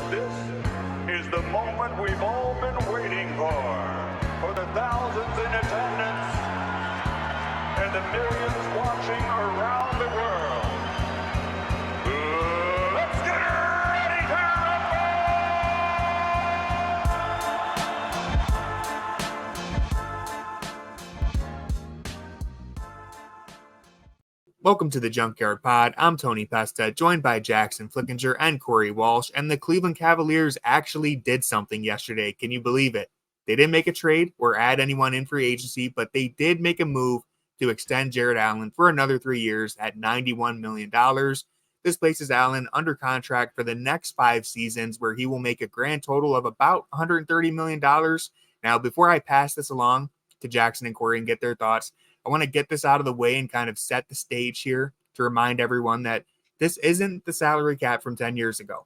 This is the moment we've all been waiting for the thousands in attendance and the millions watching around the world. Let's get ready to Welcome to the Junkyard Pod. I'm Tony Pesta, joined by Jackson Flickinger and Corey Walsh, and the Cleveland Cavaliers actually did something yesterday. Can you believe it? They didn't make a trade or add anyone in free agency, but they did make a move to extend Jarrett Allen for another 3 years at $91 million. This places Allen under contract for the next 5 seasons, where he will make a grand total of about $130 million. Now, before I pass this along to Jackson and Corey and get their thoughts, I want to get this out of the way and kind of set the stage here to remind everyone that this isn't the salary cap from 10 years ago.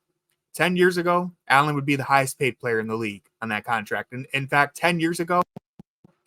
10 years ago, Allen would be the highest paid player in the league on that contract. And in fact, 10 years ago,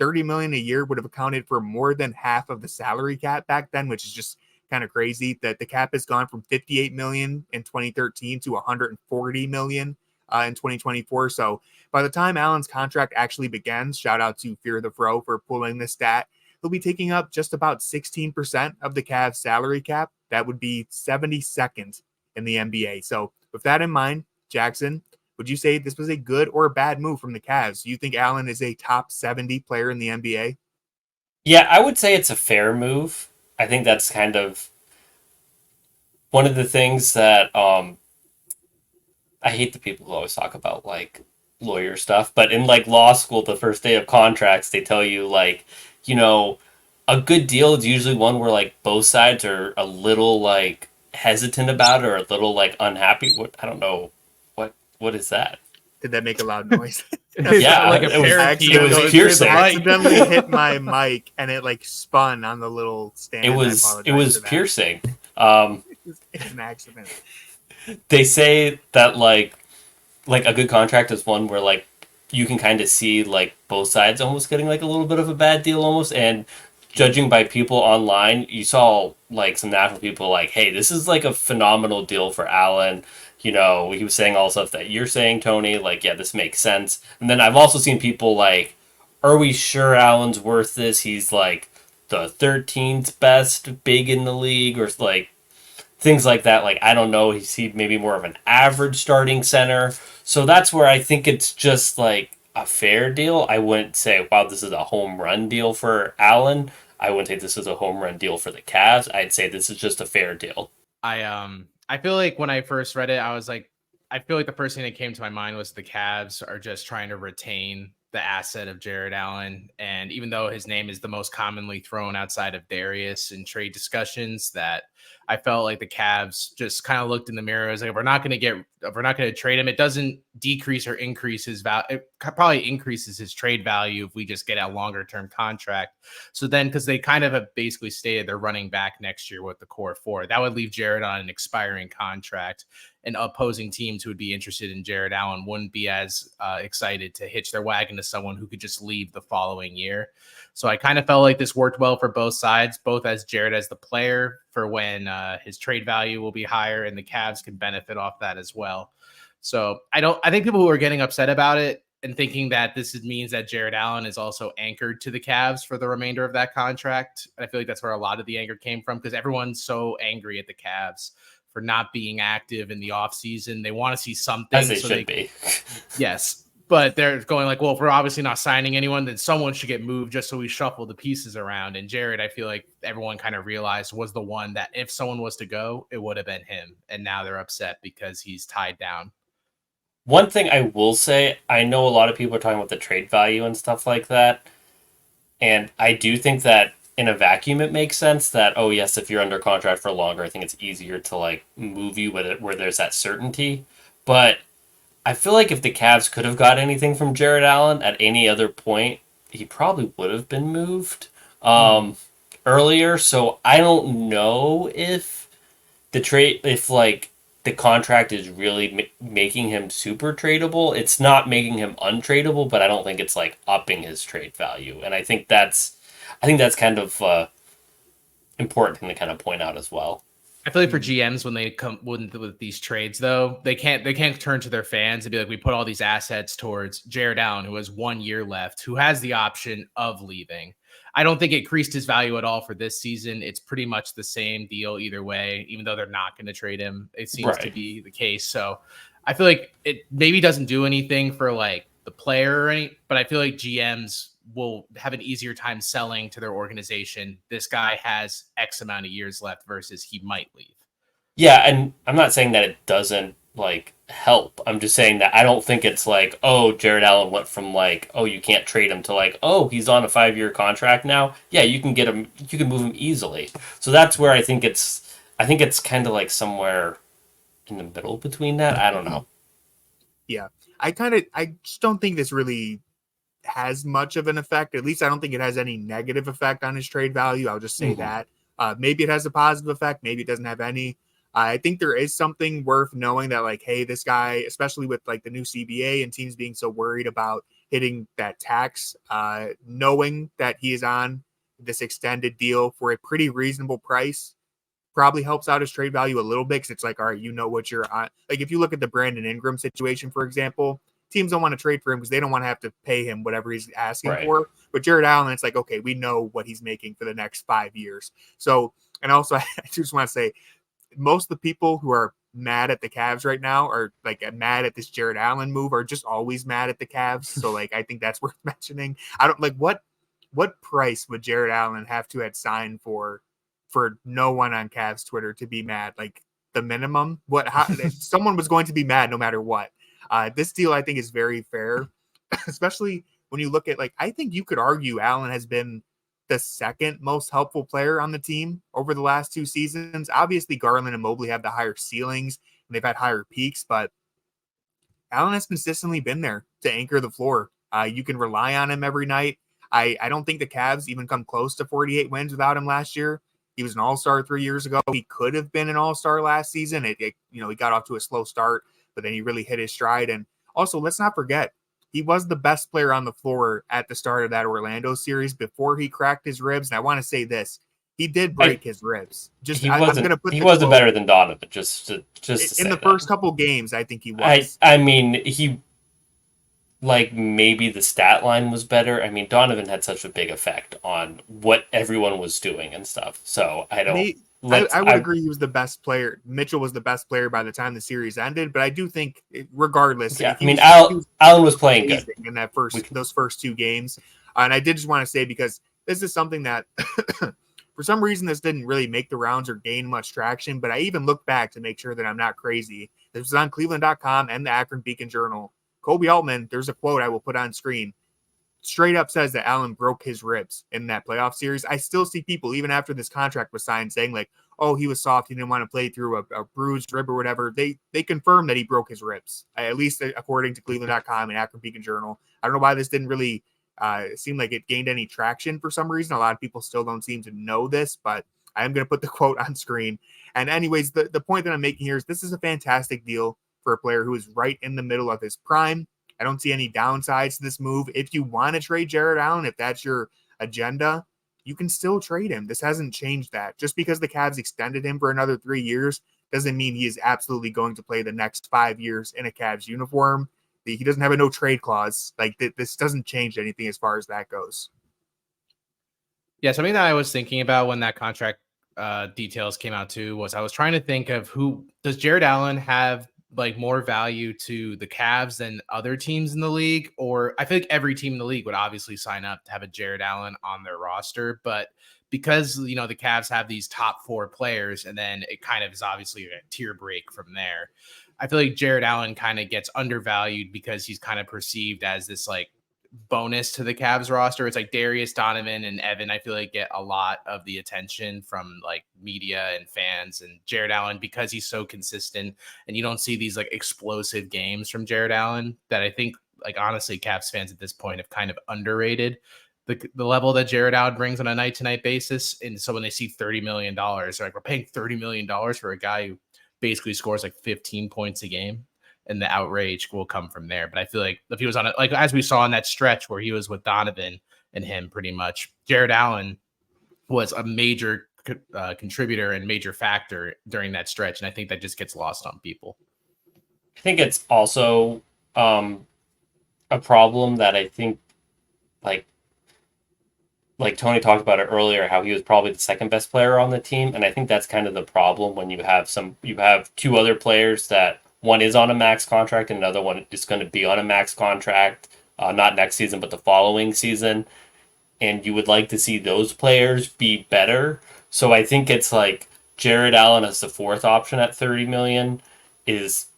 $30 million a year would have accounted for more than half of the salary cap back then, which is just kind of crazy that the cap has gone from $58 million in 2013 to $140 million in 2024. So by the time Allen's contract actually begins, shout out to Fear the Fro for pulling this stat, he'll be taking up just about 16% of the Cavs salary cap. That would be 72nd in the NBA. So with that in mind, Jackson, would you say this was a good or a bad move from the Cavs? Do you think Allen is a top 70 player in the NBA? Yeah, I would say it's a fair move. I think that's kind of one of the things that I hate the people who always talk about like lawyer stuff, but in like law school, the first day of contracts, they tell you like, you know, a good deal is usually one where like both sides are a little like hesitant about it or a little like unhappy. What I don't know, what is that? Did that make a loud noise? Yeah, like a it was It piercing. accidentally hit my mic and it like spun on the little stand. It was piercing. It's an accident. They say that like a good contract is one where like you can kind of see like both sides almost getting like a little bit of a bad deal almost, and judging by people online, you saw like some national people like, hey, this is like a phenomenal deal for Allen. You know, he was saying all the stuff that you're saying, Tony, like, yeah, this makes sense. And then I've also seen people like, are we sure Allen's worth this? He's like the 13th best big in the league, or like things like that. Like, I don't know. He's maybe more of an average starting center. So that's where I think it's just like a fair deal. I wouldn't say, wow, this is a home run deal for Allen. I wouldn't say this is a home run deal for the Cavs. I'd say this is just a fair deal. I feel like when I first read it, I was like, I feel like the first thing that came to my mind was the Cavs are just trying to retain the asset of Jarrett Allen. And even though his name is the most commonly thrown outside of Darius in trade discussions, that I felt like the Cavs just kind of looked in the mirror as like, if we're not going to trade him, it doesn't decrease or increase his value. It probably increases his trade value if we just get a longer term contract. So then, because they kind of have basically stated they're running back next year with the core four, that would leave Jarrett on an expiring contract, and opposing teams who would be interested in Jarrett Allen wouldn't be as excited to hitch their wagon to someone who could just leave the following year. So I kind of felt like this worked well for both sides, both as Jarrett as the player for when his trade value will be higher, and the Cavs can benefit off that as well. So I think people who are getting upset about it and thinking that this means that Jarrett Allen is also anchored to the Cavs for the remainder of that contract. And I feel like that's where a lot of the anger came from, because everyone's so angry at the Cavs for not being active in the offseason. They want to see something. As they should be. Yes. But they're going like, well, if we're obviously not signing anyone, then someone should get moved just so we shuffle the pieces around. And Jarrett, I feel like everyone kind of realized, was the one that if someone was to go, it would have been him. And now they're upset because he's tied down. One thing I will say, I know a lot of people are talking about the trade value and stuff like that. And I do think that in a vacuum, it makes sense that, oh, yes, if you're under contract for longer, I think it's easier to like move you where there's that certainty. But I feel like if the Cavs could have got anything from Jarrett Allen at any other point, he probably would have been moved earlier. So I don't know if like the contract is really making him super tradable. It's not making him untradeable, but I don't think it's like upping his trade value. And I think that's kind of important thing to kind of point out as well. I feel like for GMs when they come with these trades, though, they can't turn to their fans and be like, we put all these assets towards Jarrett Allen, who has 1 year left, who has the option of leaving. I don't think it increased his value at all for this season. It's pretty much the same deal either way, even though they're not going to trade him. It seems to be the case. So I feel like it maybe doesn't do anything for like the player or any, but I feel like GMs will have an easier time selling to their organization. This guy has X amount of years left versus he might leave. Yeah, and I'm not saying that it doesn't like help. I'm just saying that I don't think it's like, oh, Jarrett Allen went from like, oh, you can't trade him to like, oh, he's on a 5-year contract now. Yeah, you can get him, you can move him easily. So that's where I think it's kind of like somewhere in the middle between that. I don't know. Yeah, I just don't think this really has much of an effect. At least I don't think it has any negative effect on his trade value. I'll just say that. Maybe it has a positive effect. Maybe it doesn't have any. I think there is something worth knowing that, like, hey, this guy, especially with like the new CBA and teams being so worried about hitting that tax, knowing that he is on this extended deal for a pretty reasonable price probably helps out his trade value a little bit, because it's like, all right, you know what you're on. Like if you look at the Brandon Ingram situation, for example, teams don't want to trade for him because they don't want to have to pay him whatever he's asking for. But Jarrett Allen, it's like, okay, we know what he's making for the next 5 years. So, and also I just want to say, most of the people who are mad at the Cavs right now are like mad at this Jarrett Allen move are just always mad at the Cavs. So like, I think that's worth mentioning. I don't like what price would Jarrett Allen have to have signed for no one on Cavs Twitter to be mad? Like the minimum, someone was going to be mad no matter what. This deal, I think, is very fair, especially when you look at, like, I think you could argue Allen has been the second most helpful player on the team over the last 2 seasons. Obviously, Garland and Mobley have the higher ceilings and they've had higher peaks, but Allen has consistently been there to anchor the floor. You can rely on him every night. I don't think the Cavs even come close to 48 wins without him last year. He was an all-star 3 years ago. He could have been an all-star last season. He got off to a slow start, but then he really hit his stride. And also, let's not forget, he was the best player on the floor at the start of that Orlando series before he cracked his ribs. And I want to say this: he did break his ribs. He wasn't better than Donovan. Just in the first couple games, I think he was. I mean, he, like, maybe the stat line was better. I mean, Donovan had such a big effect on what everyone was doing and stuff. So I don't. I would agree he was the best player. Mitchell was the best player by the time the series ended, but I do think, regardless, yeah. I mean, Allen was playing good in that those first 2 games, and I did just want to say, because this is something that, for some reason, this didn't really make the rounds or gain much traction. But I even looked back to make sure that I'm not crazy. This was on Cleveland.com and the Akron Beacon Journal. Kobe Altman, there's a quote I will put on screen, straight up says that Allen broke his ribs in that playoff series. I still see people, even after this contract was signed, saying like, oh, he was soft, he didn't want to play through a bruised rib or whatever. They confirmed that he broke his ribs, at least according to Cleveland.com and Akron Beacon Journal. I don't know why this didn't really seem like it gained any traction for some reason. A lot of people still don't seem to know this, but I'm going to put the quote on screen. And anyways, the point that I'm making here is this is a fantastic deal for a player who is right in the middle of his prime. I don't see any downsides to this move. If you want to trade Jarrett Allen, if that's your agenda, you can still trade him. This hasn't changed that. Just because the Cavs extended him for another 3 years doesn't mean he is absolutely going to play the next 5 years in a Cavs uniform. He doesn't have a no trade clause. Like, this doesn't change anything as far as that goes. Yeah, something that I was thinking about when that contract details came out too was I was trying to think of who does Jarrett Allen have like more value to the Cavs than other teams in the league, or I think every team in the league would obviously sign up to have a Jarrett Allen on their roster, but because the Cavs have these top 4 players and then it kind of is obviously a tier break from there. I feel like Jarrett Allen kind of gets undervalued because he's kind of perceived as this like bonus to the Cavs roster. It's like Darius, Donovan, and Evan, I feel like get a lot of the attention from like media and fans, and Jarrett Allen, because he's so consistent and you don't see these like explosive games from Jarrett Allen, that I think like honestly Cavs fans at this point have kind of underrated the level that Jarrett Allen brings on a night to night basis. And so when they see $30 million, they're like, we're paying $30 million for a guy who basically scores like 15 points a game. And the outrage will come from there. But I feel like if he was on it, like as we saw in that stretch where he was with Donovan and him pretty much, Jarrett Allen was a major contributor and major factor during that stretch. And I think that just gets lost on people. I think it's also a problem that I think like Tony talked about it earlier, how he was probably the second best player on the team. And I think that's kind of the problem when you have two other players that one is on a max contract and another one is going to be on a max contract, not next season, but the following season. And you would like to see those players be better. So I think it's like Jarrett Allen as the fourth option at $30 million is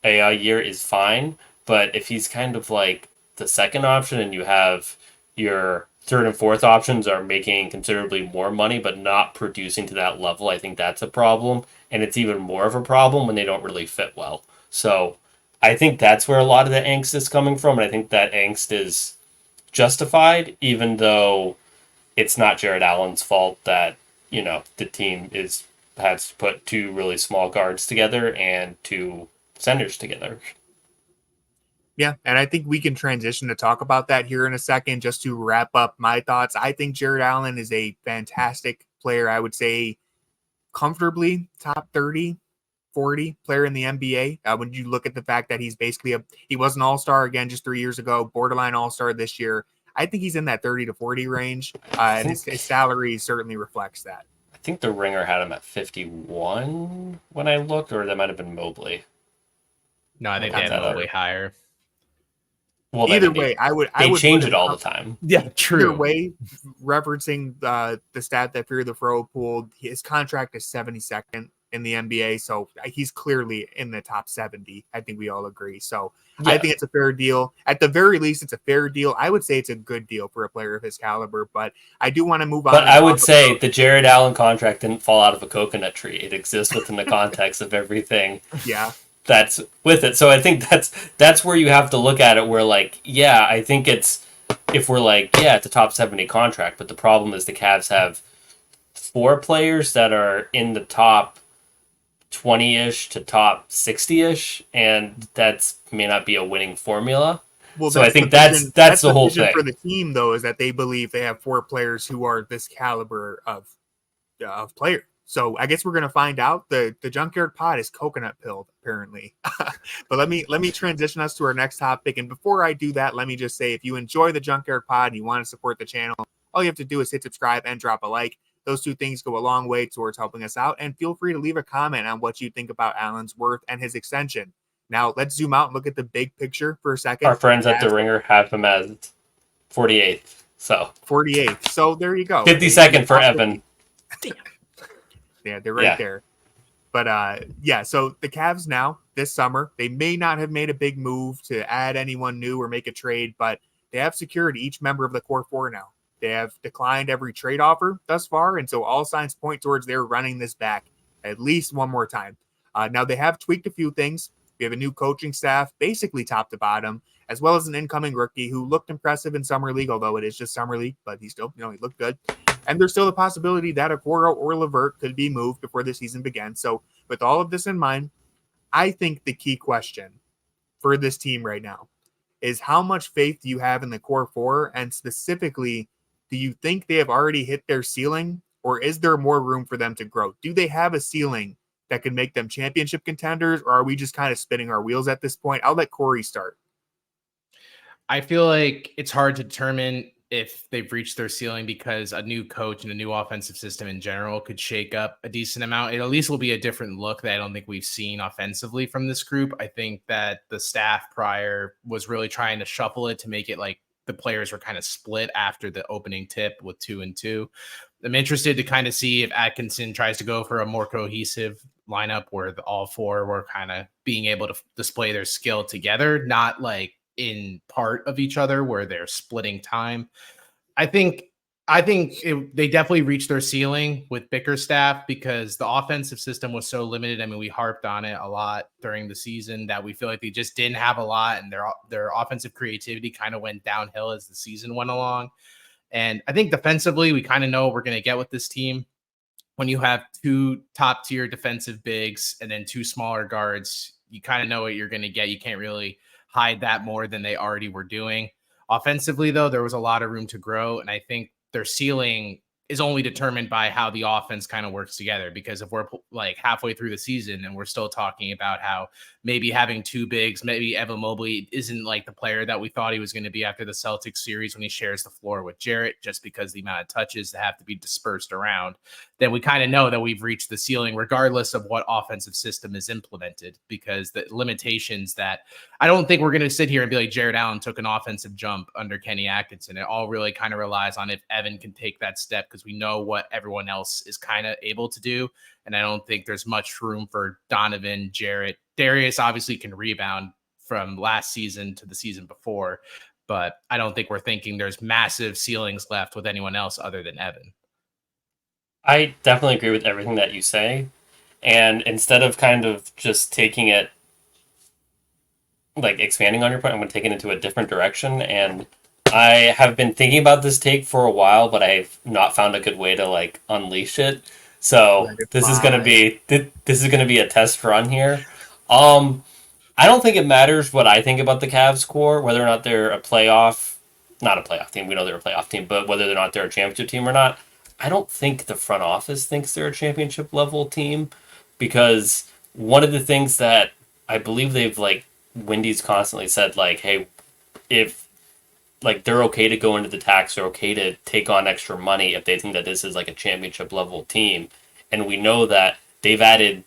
a year is fine. But if he's kind of like the second option and you have your third and fourth options are making considerably more money but not producing to that level, I think that's a problem. And it's even more of a problem when they don't really fit well. So I think that's where a lot of the angst is coming from. And I think that angst is justified, even though it's not Jarrett Allen's fault that, the team has put two really small guards together and two centers together. Yeah, and I think we can transition to talk about that here in a second. Just to wrap up my thoughts, I think Jarrett Allen is a fantastic player. I would say comfortably top 30, 40 player in the NBA. When you look at the fact that he's basically he was an all-star again just 3 years ago, borderline all-star this year. I think he's in that 30 to 40 range, and his salary certainly reflects that. I think the Ringer had him at 51 when I looked, or that might have been Mobley. No, I think they had Mobley higher. Well, either way, I would change it all the time. Yeah, true. Either way, referencing the stat that Fear the Fro pulled, his contract is 72nd in the NBA, so he's clearly in the top 70. I think we all agree. So yeah. I think it's a fair deal. At the very least, it's a fair deal. I would say it's a good deal for a player of his caliber, but I do want to move on. But I would say the Jarrett Allen contract didn't fall out of a coconut tree. It exists within the context of everything. Yeah. That's with it. So I think that's where you have to look at it where I think it's if we're it's a top 70 contract, but the problem is the Cavs have 4 players that are in the top 20-ish to top 60-ish, and that's may not be a winning formula. Well, so I think that's the whole thing for the team, though, is that they believe they have 4 players who are this caliber of player. So I guess we're going to find out. The Junkyard Pod is coconut pilled, apparently. But let me transition us to our next topic. And before I do that, let me just say, if you enjoy the Junkyard Pod and you want to support the channel, all you have to do is hit subscribe and drop a like. Those 2 things go a long way towards helping us out. And feel free to leave a comment on what you think about Allen's worth and his extension. Now, let's zoom out and look at the big picture for a second. Our friends at The Ringer have him as 48th. So 48th. So there you go. 52nd for Evan. Damn. Yeah, they're right there. But so the Cavs now, this summer, they may not have made a big move to add anyone new or make a trade, but they have secured each member of the core 4 now. They have declined every trade offer thus far, and so all signs point towards they're running this back at least one more time. Now, they have tweaked a few things. We have a new coaching staff, basically top to bottom, as well as an incoming rookie who looked impressive in Summer League, although it is just Summer League, but he still, he looked good. And there's still the possibility that Okoro or Levert could be moved before the season begins. So with all of this in mind, I think the key question for this team right now is how much faith do you have in the core 4? And specifically, do you think they have already hit their ceiling, or is there more room for them to grow? Do they have a ceiling that can make them championship contenders, or are we just kind of spinning our wheels at this point? I'll let Corey start. I feel like it's hard to determine if they've reached their ceiling because a new coach and a new offensive system in general could shake up a decent amount. It at least will be a different look that I don't think we've seen offensively from this group. I think that the staff prior was really trying to shuffle it to make it like the players were kind of split after the opening tip with 2 and 2. I'm interested to kind of see if Atkinson tries to go for a more cohesive lineup where all 4 were kind of being able to display their skill together, not like in part of each other where they're splitting time. I think they definitely reached their ceiling with Bickerstaff because the offensive system was so limited. I mean, we harped on it a lot during the season that we feel like they just didn't have a lot, and their offensive creativity kind of went downhill as the season went along. And I think defensively, we kind of know what we're going to get with this team. When you have 2 top-tier defensive bigs and then 2 smaller guards, you kind of know what you're going to get. You can't really hide that more than they already were doing. Offensively, though, there was a lot of room to grow, and I think their ceiling is only determined by how the offense kind of works together. Because if we're like halfway through the season and we're still talking about how maybe having two bigs, maybe Evan Mobley isn't like the player that we thought he was going to be after the Celtics series when he shares the floor with Jarrett, just because the amount of touches that have to be dispersed around, then we kind of know that we've reached the ceiling regardless of what offensive system is implemented, because the limitations that I don't think we're going to sit here and be like Jarrett Allen took an offensive jump under Kenny Atkinson. It all really kind of relies on if Evan can take that step, because we know what everyone else is kind of able to do. And I don't think there's much room for Donovan, Jarrett. Darius obviously can rebound from last season to the season before, but I don't think we're thinking there's massive ceilings left with anyone else other than Evan. I definitely agree with everything that you say. And instead of kind of just taking it, like expanding on your point, I'm going to take it into a different direction. And I have been thinking about this take for a while, but I've not found a good way to like unleash it. So this is going to be a test run here. I don't think it matters what I think about the Cavs core, whether or not they're not a playoff team. We know they're a playoff team, but whether or not they're a championship team or not, I don't think the front office thinks they're a championship level team, because one of the things that I believe they've like Wendy's constantly said, like, hey, if like they're okay to go into the tax, they're okay to take on extra money if they think that this is like a championship level team. And we know that the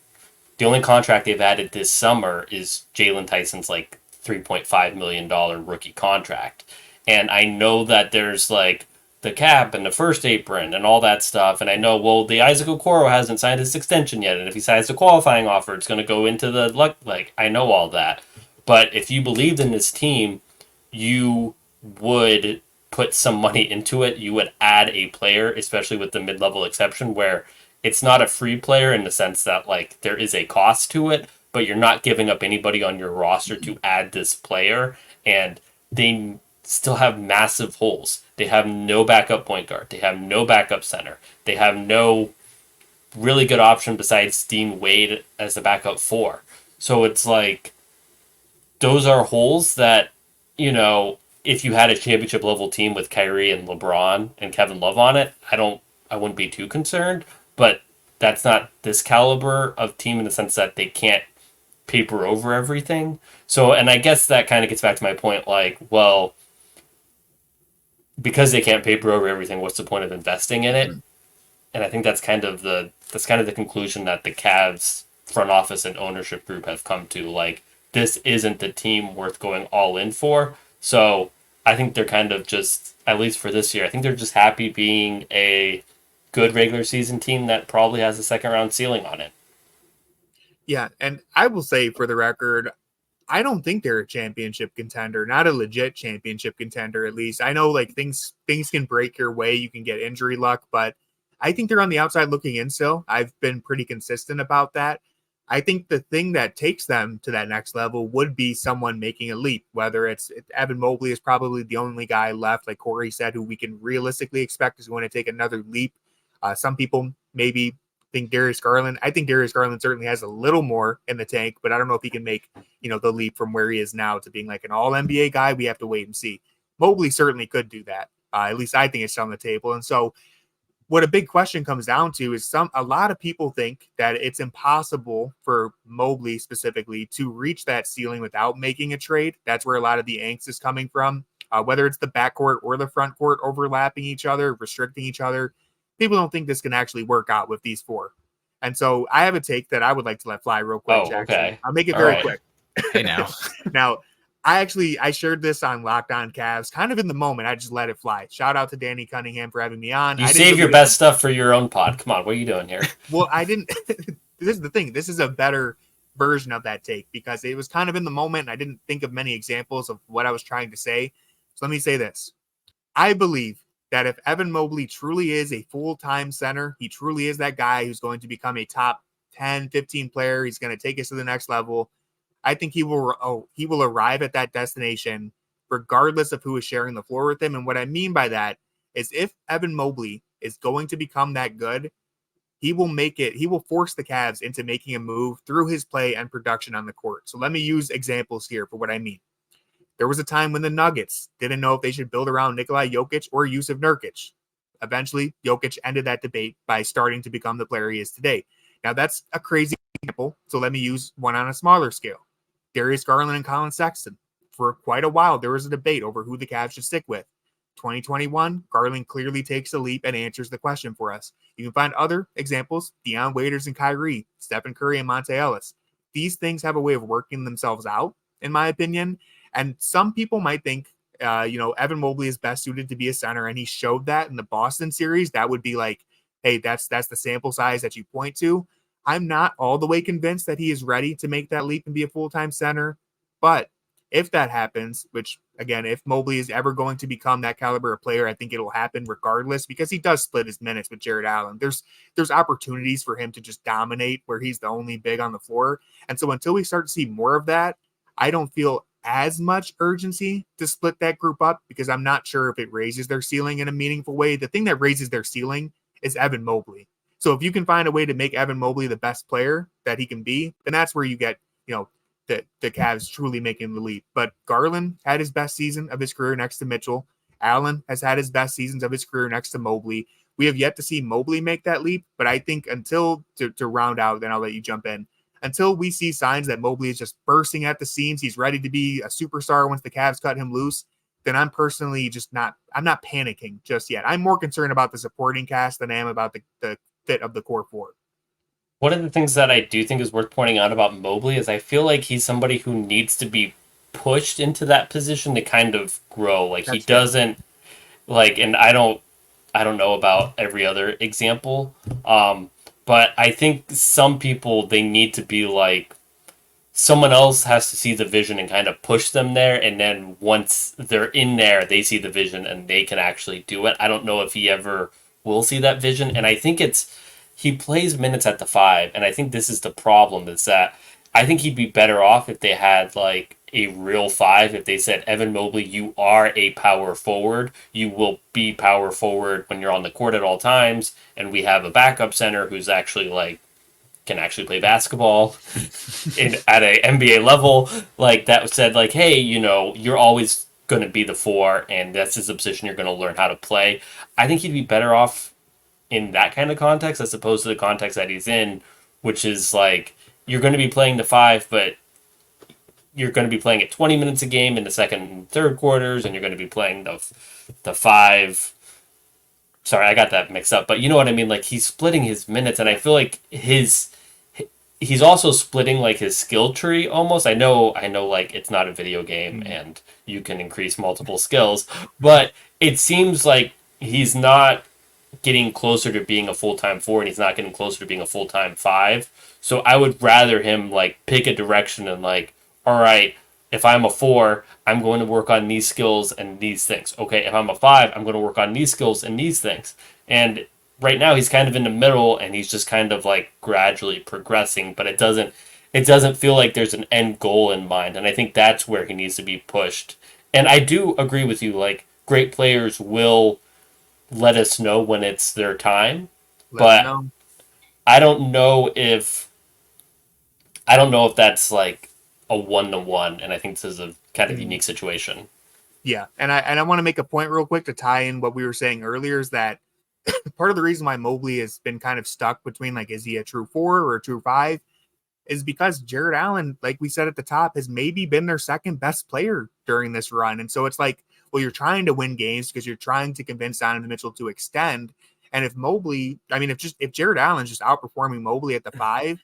only contract they've added this summer is Jalen Tyson's like $3.5 million rookie contract. And I know that there's like the cap and the first apron and all that stuff. And I know, well, the Isaac Okoro hasn't signed his extension yet. And if he signs the qualifying offer, it's going to go into the luck. Like, I know all that. But if you believed in this team, you would put some money into it. You would add a player, especially with the mid-level exception, where it's not a free player in the sense that like there is a cost to it, but you're not giving up anybody on your roster to add this player. And they still have massive holes. They have no backup point guard. They have no backup center. They have no really good option besides Dean Wade as the backup four. So it's like, those are holes that, you know, if you had a championship level team with Kyrie and LeBron and Kevin Love on it, I wouldn't be too concerned, but that's not this caliber of team in the sense that they can't paper over everything. So, and I guess that kind of gets back to my point, like, well, because they can't paper over everything, what's the point of investing in it? And I think that's kind of the conclusion that the Cavs front office and ownership group have come to. Like, this isn't the team worth going all in for. So I think they're kind of just, at least for this year, I think they're just happy being a good regular season team that probably has a second round ceiling on it. Yeah, and I will say for the record, I don't think they're a championship contender, not a legit championship contender, at least. I know like things can break your way. You can get injury luck, but I think they're on the outside looking in still. I've been pretty consistent about that. I think the thing that takes them to that next level would be someone making a leap, whether it's Evan Mobley is probably the only guy left, like Corey said, who we can realistically expect is going to take another leap. Some people maybe think Darius Garland. I think Darius Garland certainly has a little more in the tank, but I don't know if he can make, the leap from where he is now to being like an all NBA guy. We have to wait and see. Mobley certainly could do that. At least I think it's on the table. And so what a big question comes down to is a lot of people think that it's impossible for Mobley specifically to reach that ceiling without making a trade. That's where a lot of the angst is coming from, whether it's the backcourt or the front court overlapping each other, restricting each other. People don't think this can actually work out with these four. And so I have a take that I would like to let fly real quick, Jackson. Okay. I'll make it very quick. Hey, now. Now, I shared this on Locked On Cavs kind of in the moment. I just let it fly. Shout out to Danny Cunningham for having me on. You save your best stuff for your own pod. Come on, what are you doing here? Well, I didn't. This is the thing. This is a better version of that take because it was kind of in the moment. And I didn't think of many examples of what I was trying to say. So let me say this. I believe that if Evan Mobley truly is a full-time center, he truly is that guy who's going to become a top 10, 15 player. He's going to take us to the next level. I think he will arrive at that destination regardless of who is sharing the floor with him. And what I mean by that is if Evan Mobley is going to become that good, he will force the Cavs into making a move through his play and production on the court. So let me use examples here for what I mean. There was a time when the Nuggets didn't know if they should build around Nikola Jokic or Jusuf Nurkic. Eventually, Jokic ended that debate by starting to become the player he is today. Now, that's a crazy example, so let me use one on a smaller scale. Darius Garland and Colin Sexton. For quite a while, there was a debate over who the Cavs should stick with. 2021, Garland clearly takes a leap and answers the question for us. You can find other examples, Deion Waiters and Kyrie, Stephen Curry and Monte Ellis. These things have a way of working themselves out, in my opinion. And some people might think, Evan Mobley is best suited to be a center, and he showed that in the Boston series. That would be like, hey, that's the sample size that you point to. I'm not all the way convinced that he is ready to make that leap and be a full-time center, but if that happens, which, again, if Mobley is ever going to become that caliber of player, I think it'll happen regardless because he does split his minutes with Jarrett Allen. There's opportunities for him to just dominate where he's the only big on the floor. And so until we start to see more of that, I don't feel as much urgency to split that group up because I'm not sure if it raises their ceiling in a meaningful way. The thing that raises their ceiling is Evan Mobley. So if you can find a way to make Evan Mobley the best player that he can be, then that's where you get, the Cavs truly making the leap. But Garland had his best season of his career next to Mitchell. Allen has had his best seasons of his career next to Mobley. We have yet to see Mobley make that leap, but I think until to round out, then I'll let you jump in. Until we see signs that Mobley is just bursting at the seams, he's ready to be a superstar once the Cavs cut him loose, then I'm personally I'm not panicking just yet. I'm more concerned about the supporting cast than I am about the fit of the core four. One of the things that I do think is worth pointing out about Mobley is I feel like he's somebody who needs to be pushed into that position to kind of grow. Like he doesn't and I don't know about every other example. But I think some people, they need to be like, someone else has to see the vision and kind of push them there. And then once they're in there, they see the vision and they can actually do it. I don't know if he ever will see that vision. And I think he plays minutes at the 5, and I think this is the problem, is that I think he'd be better off if they had like a real 5, if they said, Evan Mobley, you are a power forward. You will be power forward when you're on the court at all times, and we have a backup center who's actually can actually play basketball at a NBA level, that said hey, you're always going to be the 4, and that's the position you're going to learn how to play. I think he'd be better off in that kind of context as opposed to the context that he's in, which is you're going to be playing the 5, but you're going to be playing it 20 minutes a game in the second and third quarters, and you're going to be playing the 5. Sorry, I got that mixed up, but you know what I mean? He's splitting his minutes, and I feel like he's also splitting his skill tree almost. I know it's not a video game and you can increase multiple skills, but it seems like he's not getting closer to being a full-time 4, and he's not getting closer to being a full-time 5. So I would rather him pick a direction and all right, if I'm a 4, I'm going to work on these skills and these things. Okay, if I'm a 5, I'm going to work on these skills and these things. And right now he's kind of in the middle, and he's just kind of gradually progressing, but it doesn't feel like there's an end goal in mind. And I think that's where he needs to be pushed. And I do agree with you, great players will let us know when it's their time, but I don't know if that's a 1-to-1, and I think this is a kind of unique situation. Yeah, and I want to make a point real quick to tie in what we were saying earlier, is that part of the reason why Mobley has been kind of stuck between is he a true 4 or a true 5 is because Jarrett Allen, like we said at the top, has maybe been their second best player during this run. And so it's well, you're trying to win games because you're trying to convince Donovan Mitchell to extend. And if Jarrett Allen's just outperforming Mobley at the 5,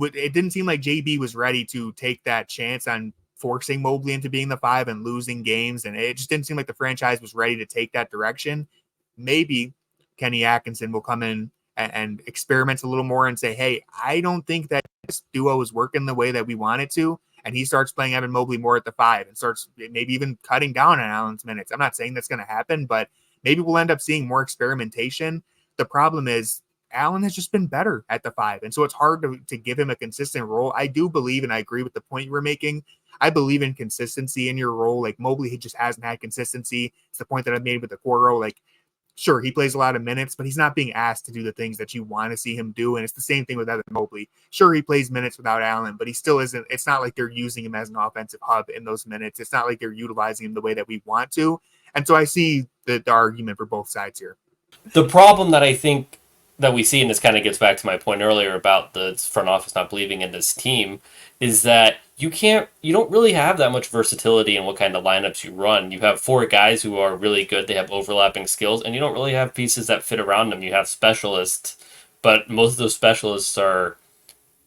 it didn't seem like JB was ready to take that chance on forcing Mobley into being the 5 and losing games. And it just didn't seem like the franchise was ready to take that direction. Maybe Kenny Atkinson will come in and experiment a little more and say, hey, I don't think that this duo is working the way that we want it to. And he starts playing Evan Mobley more at the 5 and starts maybe even cutting down on Allen's minutes. I'm not saying that's going to happen, but maybe we'll end up seeing more experimentation. The problem is Allen has just been better at the 5. And so it's hard to give him a consistent role. I do believe, and I agree with the point you were making, I believe in consistency in your role. Mobley, he just hasn't had consistency. It's the point that I made with Okoro. Sure, he plays a lot of minutes, but he's not being asked to do the things that you want to see him do. And it's the same thing with Evan Mobley. Sure, he plays minutes without Allen, but he still isn't. It's not like they're using him as an offensive hub in those minutes. It's not like they're utilizing him the way that we want to. And so I see the argument for both sides here. The problem that I think that we see, and this kind of gets back to my point earlier about the front office not believing in this team, is that you don't really have that much versatility in what kind of lineups you run. You have 4 guys who are really good. They have overlapping skills, and you don't really have pieces that fit around them. You have specialists, but most of those specialists are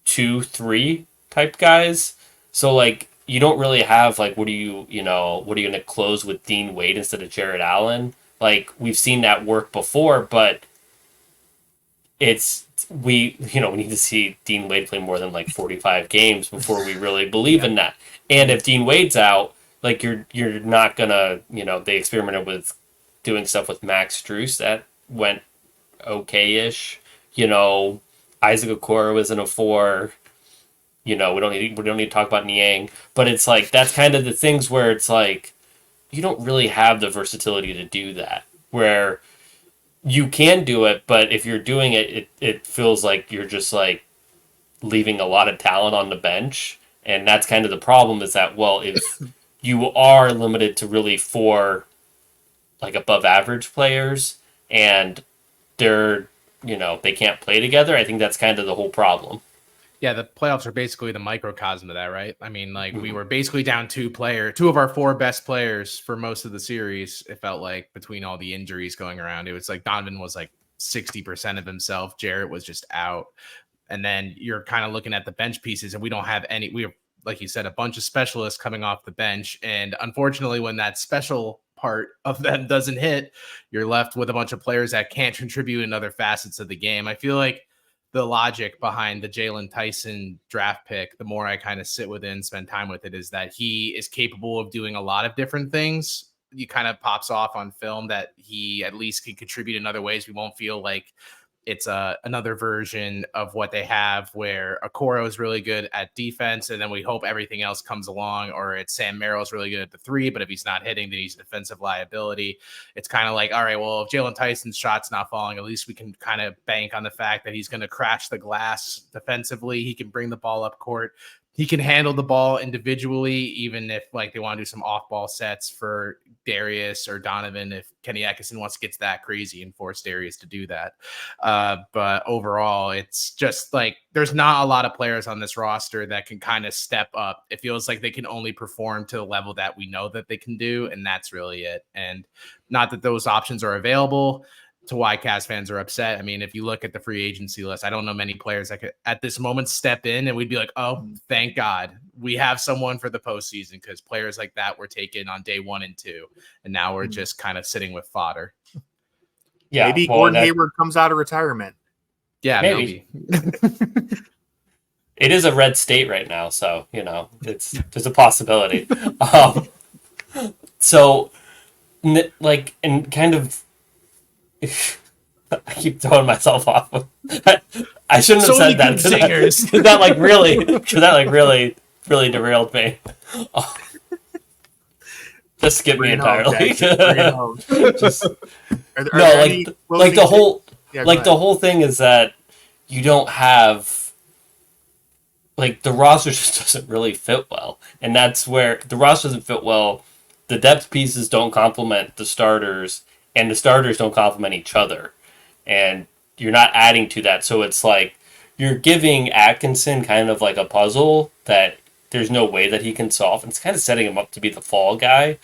2-3 type guys. So like, you don't really have like, what are you going to close with Dean Wade instead of Jarrett Allen? Like, we've seen that work before, but we need to see Dean Wade play more than like 45 games before we really believe in that. And if Dean Wade's out, like, you're not gonna, they experimented with doing stuff with Max Strus that went okay-ish. Isaac Okoro was in a 4. We don't need to talk about Niang, but it's like, that's kind of the things where it's like, you don't really have the versatility to do that, where you can do it, but if you're doing it, it feels like you're just like leaving a lot of talent on the bench. And that's kind of the problem, is that, well, if you are limited to really 4 like above average players and they're, they can't play together, I think that's kind of the whole problem. Yeah, the playoffs are basically the microcosm of that, right? I mean, like, we were basically down 2 of our 4 best players for most of the series. It felt like, between all the injuries going around, it was like Donovan was like 60% of himself. Jarrett was just out. And then you're kind of looking at the bench pieces, and we don't have any. We have, like you said, a bunch of specialists coming off the bench. And unfortunately, when that special part of them doesn't hit, you're left with a bunch of players that can't contribute in other facets of the game. I feel like the logic behind the Jalen Tyson draft pick, the more I kind of sit with it and spend time with it, is that he is capable of doing a lot of different things. He kind of pops off on film that he at least can contribute in other ways. We won't feel like it's another version of what they have, where Okoro is really good at defense, and then we hope everything else comes along, or it's Sam Merrill's really good at the 3, but if he's not hitting, then he's a defensive liability. It's kind of like, all right, well, if Jalen Tyson's shot's not falling, at least we can kind of bank on the fact that he's going to crash the glass defensively. He can bring the ball up court. He can handle the ball individually, even if like they want to do some off-ball sets for Darius or Donovan, if Kenny Atkinson wants to get that crazy and force Darius to do that. But overall, it's just like, there's not a lot of players on this roster that can kind of step up. It feels like they can only perform to the level that we know that they can do, and that's really it. And not that those options are available, to why Cavs fans are upset. I mean, if you look at the free agency list, I don't know many players that could at this moment step in and we'd be like, oh, thank God we have someone for the postseason, because players like that were taken on day 1 and 2, and now we're just kind of sitting with fodder. Yeah, maybe Gordon Hayward comes out of retirement. Yeah, maybe. It is a red state right now, so there's a possibility. So, like, and kind of, I keep throwing myself off. I shouldn't have said that. Because that really derailed me. Just skip me entirely. The whole thing is that you don't have, like, the roster just doesn't really fit well, and that's where the roster doesn't fit well. The depth pieces don't complement the starters, and the starters don't complement each other, and you're not adding to that. So it's like you're giving Atkinson kind of like a puzzle that there's no way that he can solve. And it's kind of setting him up to be the fall guy,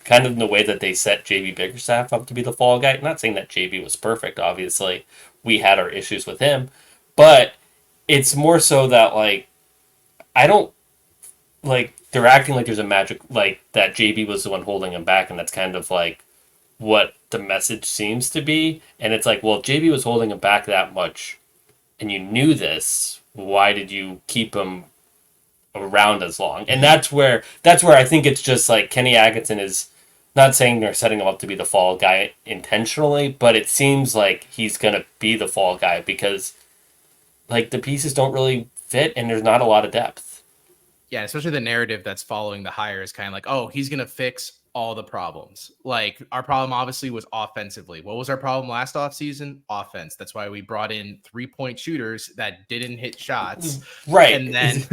kind of in the way that they set JB Bickerstaff up to be the fall guy. I'm not saying that JB was perfect, obviously. We had our issues with him. But it's more so that, like, I don't, like, they're acting like there's a magic, like, that JB was the one holding him back, and that's kind of, like, what the message seems to be. And it's like, well, if JB was holding him back that much, and you knew this, why did you keep him around as long? And that's where I think it's just like Kenny Atkinson is not saying they're setting him up to be the fall guy intentionally, but it seems like he's going to be the fall guy because, like, the pieces don't really fit and there's not a lot of depth. Yeah, especially the narrative that's following the hire is kind of like, oh, he's going to fix all the problems. Like, our problem obviously was offensively. What was our problem last offseason? Offense. That's why we brought in 3-point shooters that didn't hit shots. Right. And then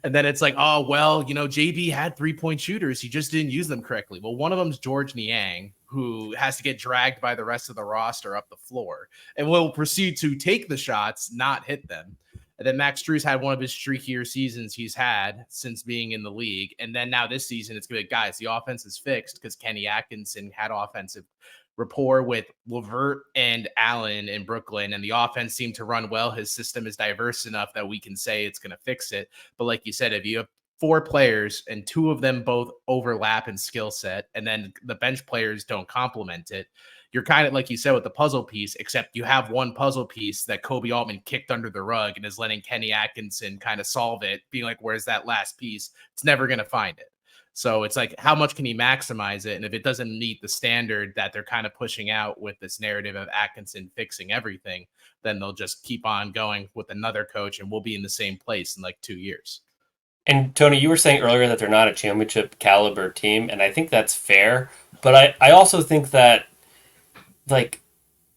and then it's like, oh, well, JB had 3-point shooters. He just didn't use them correctly. Well, one of them's George Niang, who has to get dragged by the rest of the roster up the floor and will proceed to take the shots, not hit them. And then Max Strus had one of his streakier seasons he's had since being in the league. And then now this season, it's good. Guys, the offense is fixed because Kenny Atkinson had offensive rapport with Levert and Allen in Brooklyn, and the offense seemed to run well. His system is diverse enough that we can say it's going to fix it. But like you said, if you have 4 players and 2 of them both overlap in skill set, and then the bench players don't complement it, you're kind of like you said with the puzzle piece, except you have one puzzle piece that Kobe Altman kicked under the rug and is letting Kenny Atkinson kind of solve it, being like, where's that last piece? It's never going to find it. So it's like, how much can he maximize it? And if it doesn't meet the standard that they're kind of pushing out with this narrative of Atkinson fixing everything, then they'll just keep on going with another coach and we'll be in the same place in like 2 years. And Tony, you were saying earlier that they're not a championship caliber team, and I think that's fair. But I also think that like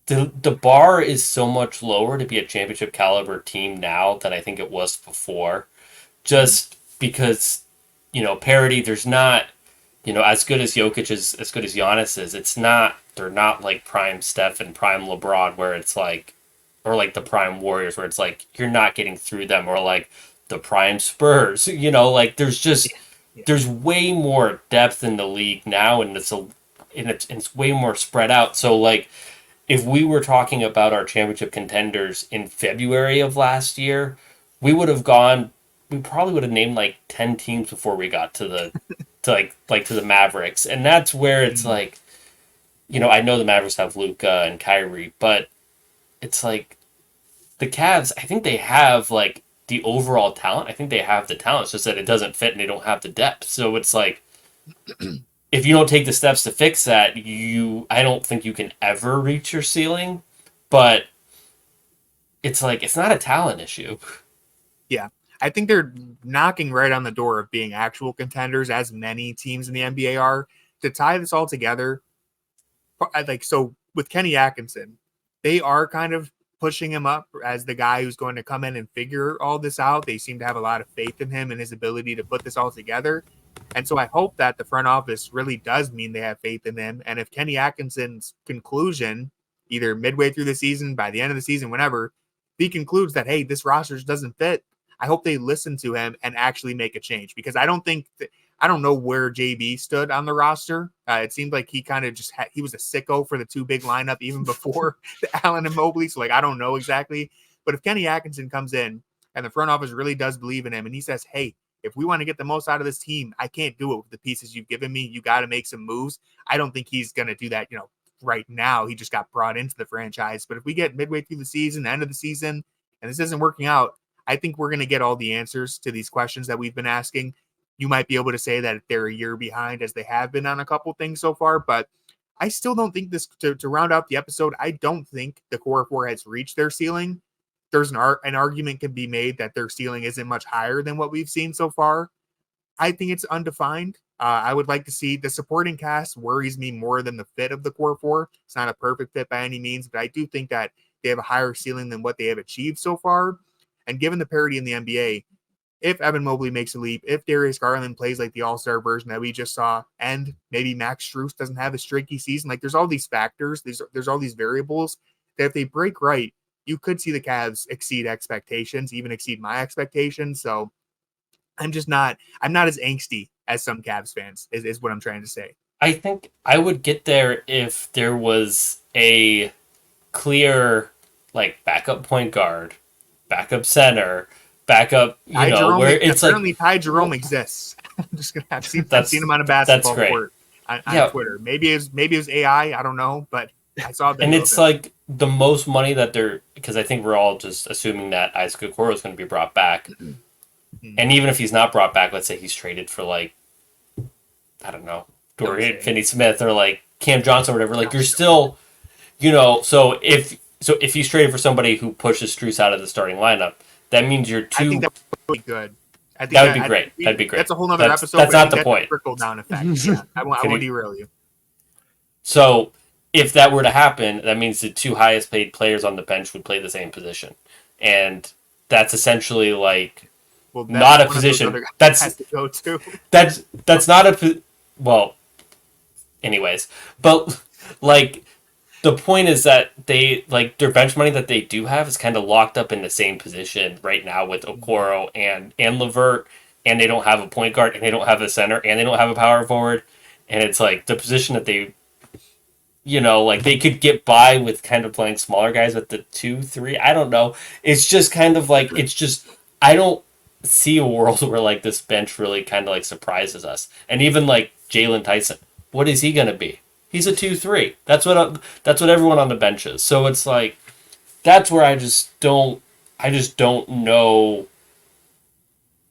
the bar is so much lower to be a championship caliber team now than I think it was before. Just because, parity, there's not, as good as Jokic is, as good as Giannis is, they're not like prime Steph and prime LeBron where it's like, or like the prime Warriors where it's like, you're not getting through them, or like the prime Spurs, like there's way more depth in the league now, and it's way more spread out. So like, if we were talking about our championship contenders in February of last year, we probably would have named like 10 teams before we got to the to the Mavericks. And that's where it's like, I know the Mavericks have Luka and Kyrie, but it's like the Cavs, I think they have like the overall talent. I think they have the talent. It's just that it doesn't fit and they don't have the depth. So it's like, if you don't take the steps to fix that, I don't think you can ever reach your ceiling. But it's like, it's not a talent issue. Yeah. I think they're knocking right on the door of being actual contenders, as many teams in the NBA are. To tie this all together, so with Kenny Atkinson, they are kind of pushing him up as the guy who's going to come in and figure all this out. They seem to have a lot of faith in him and his ability to put this all together. And so I hope that the front office really does mean they have faith in him. And if Kenny Atkinson's conclusion, either midway through the season, by the end of the season, whenever, he concludes that, hey, this roster doesn't fit, I hope they listen to him and actually make a change, because I don't know where JB stood on the roster. It seemed like he kind of he was a sicko for the 2 big lineup even before the Allen and Mobley. So like, I don't know exactly, but if Kenny Atkinson comes in and the front office really does believe in him and he says, hey, if we want to get the most out of this team, I can't do it with the pieces you've given me. You got to make some moves. I don't think he's going to do that, right now. He just got brought into the franchise. But if we get midway through the season, end of the season, and this isn't working out, I think we're going to get all the answers to these questions that we've been asking. You might be able to say that they're a year behind, as they have been on a couple things so far, but I still don't think this, to round out the episode, I don't think the core 4 has reached their ceiling. There's an argument can be made that their ceiling isn't much higher than what we've seen so far. I think it's undefined. I would like to see the supporting cast worries me more than the fit of the core 4. It's not a perfect fit by any means, but I do think that they have a higher ceiling than what they have achieved so far. And given the parity in the NBA, if Evan Mobley makes a leap, if Darius Garland plays like the all-star version that we just saw, and maybe Max Strus doesn't have a streaky season, like there's all these factors, there's all these variables that if they break right, you could see the Cavs exceed expectations, even exceed my expectations. So I'm not as angsty as some Cavs fans is what I'm trying to say. I think I would get there if there was a clear like backup point guard, backup center, backup, where it's apparently like Ty Jerome exists. I'm just gonna have I've seen him on a basketball court on Twitter. Maybe it was AI, I don't know, but I saw that. And it's like the most money that because I think we're all just assuming that Isaac Okoro is going to be brought back. Mm-hmm. And even if he's not brought back, let's say he's traded for like, I don't know, Dorian Finney-Smith or like Cam Johnson or whatever, like you're still, so if he's traded for somebody who pushes Strus out of the starting lineup, that means you're too. I think that would be good. That would be great. That'd be great. That's a whole other episode. That's not the point. Trickle down effect. Yeah, I won't derail you. So if that were to happen, that means the 2 highest paid players on the bench would play the same position, and that's essentially like not a position. That's not a well. anyways. But like the point is that they like their bench money that they do have is kind of locked up in the same position right now with Okoro and Levert, and they don't have a point guard, and they don't have a center, and they don't have a power forward, and it's like the position that they, like they could get by with kind of playing smaller guys at the 2-3. I don't know. It's just kind of like I don't see a world where like this bench really kind of like surprises us, and even like Jalen Tyson, what is he gonna be? He's a 2-3. That's what everyone on the bench is. So it's like that's where I just don't know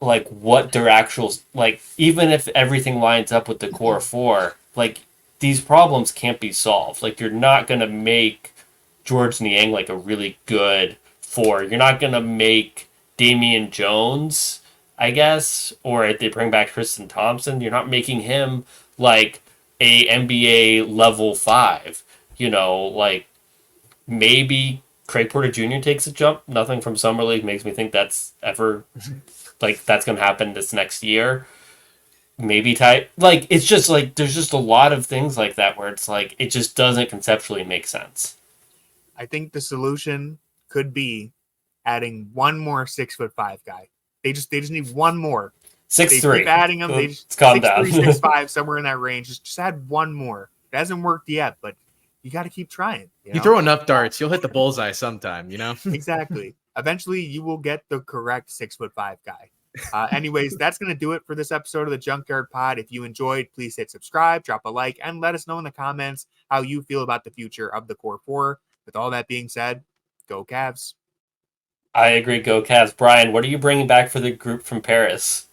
like what their actual like even if everything lines up with the core four, like these problems can't be solved. Like you're not gonna make George Niang like a really good four. You're not gonna make Damian Jones, I guess, or if they bring back Tristan Thompson, you're not making him like a NBA level 5. Like maybe Craig Porter Jr. takes a jump. Nothing from Summer League makes me think that's ever like that's gonna happen this next year. Maybe like it's just like there's just a lot of things like that where it's like it just doesn't conceptually make sense. I think the solution could be adding one more 6'5" guy. They just need one more. 6'3". Keep adding them. They just calm down. 6'3", 6'5", somewhere in that range. Just add one more. It hasn't worked yet, but you got to keep trying. You throw enough darts, you'll hit the bullseye sometime. Exactly. Eventually, you will get the correct 6'5" guy. Anyways, that's going to do it for this episode of the Junkyard Pod. If you enjoyed, please hit subscribe, drop a like, and let us know in the comments how you feel about the future of the Core 4. With all that being said, go Cavs. I agree. Go Cavs. Brian, what are you bringing back for the group from Paris?